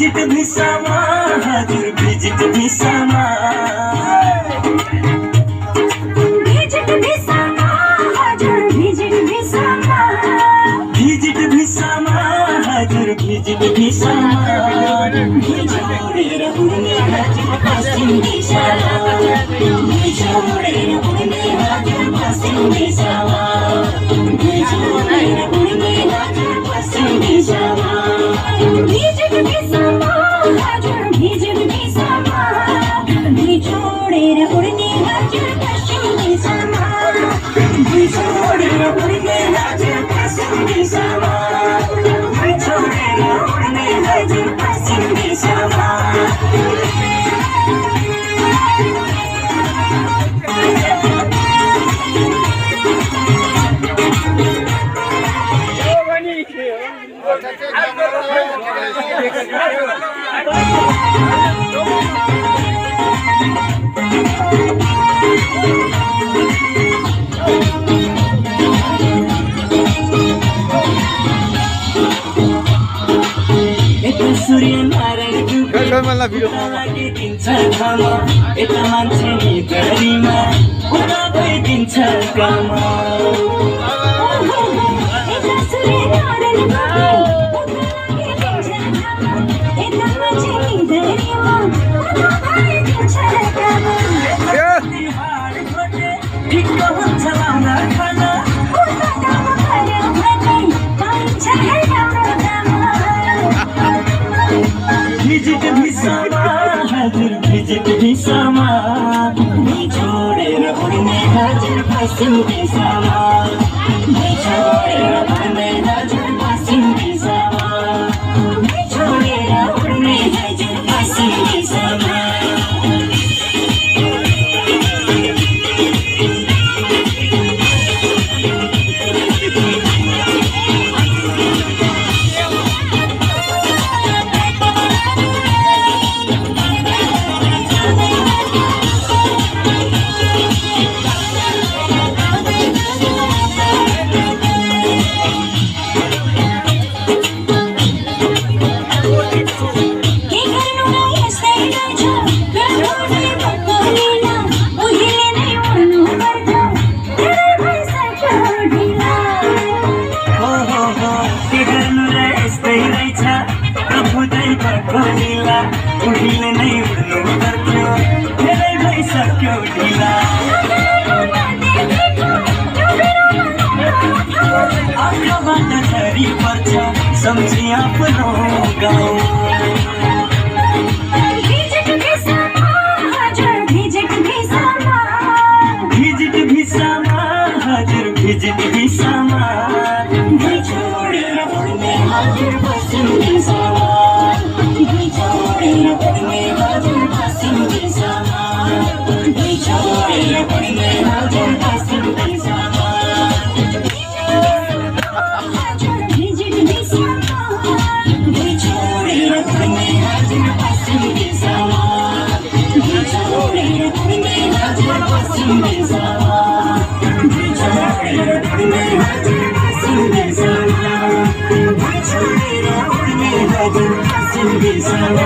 visit भिसामा हजुर visit भिसामा visit भिसामा हजुर visit भिसामा visit भिसामा हजुर भिजिट भिसामा छोडेर उड्ने हजुर पश्चिम दिशामा छोडेर उड्ने हजुर पश्चिम दिशामा छोडेर उड्ने हजुर पश्चिम दिशामा भिजिट भिसामा हजुर भिजिट भिसामा छोडेर उड्ने हजुर पश्चिम दिशामा छोडेर उड्ने हजुर पश्चिम दिशामा छोडेर उड्ने हजुर पश्चिम दिशामा सूर्यनारायण दिन्छ खामा यता मान्छे गरीमा उता भइदिन्छ कामा ठिक्क हुन्छ लाउन खाना भिजिट भिसामा हजुर भिजिट भिसामा छोडेर उड्ने हजुर पश्चिम दिशामा छोडेर उड्ने हजुर पश्चिम दिशामा छोडेर उड्ने हजुर पश्चिम दिशामा उहिले नै उड्नु पर्थ्यो धेरै भइसक्यो ढिला आँखाबाट झरी पर्छ सम्झी आफ्नो गाउँ भिजिट भिसामा हजुर भिजिट भिसामा भिजिट भिसामा हजुर भिजिट भिसामा छोडेर उड्ने हजुर पश्चिम दिशामा छोडेर उड्ने हजुर पश्चिम दिशामा छोडेर उड्ने हजुर पश्चिम दिशामा हजुर भिजिट भिसामा छोडेर उड्ने हजुर पश्चिम दिशामा छोडेर उड्ने हजुर पश्चिम दिशामा छोडेर उड्ने हजुर पश्चिम दिशामा छोडेर उड्ने हजुर पश्चिम दिशामा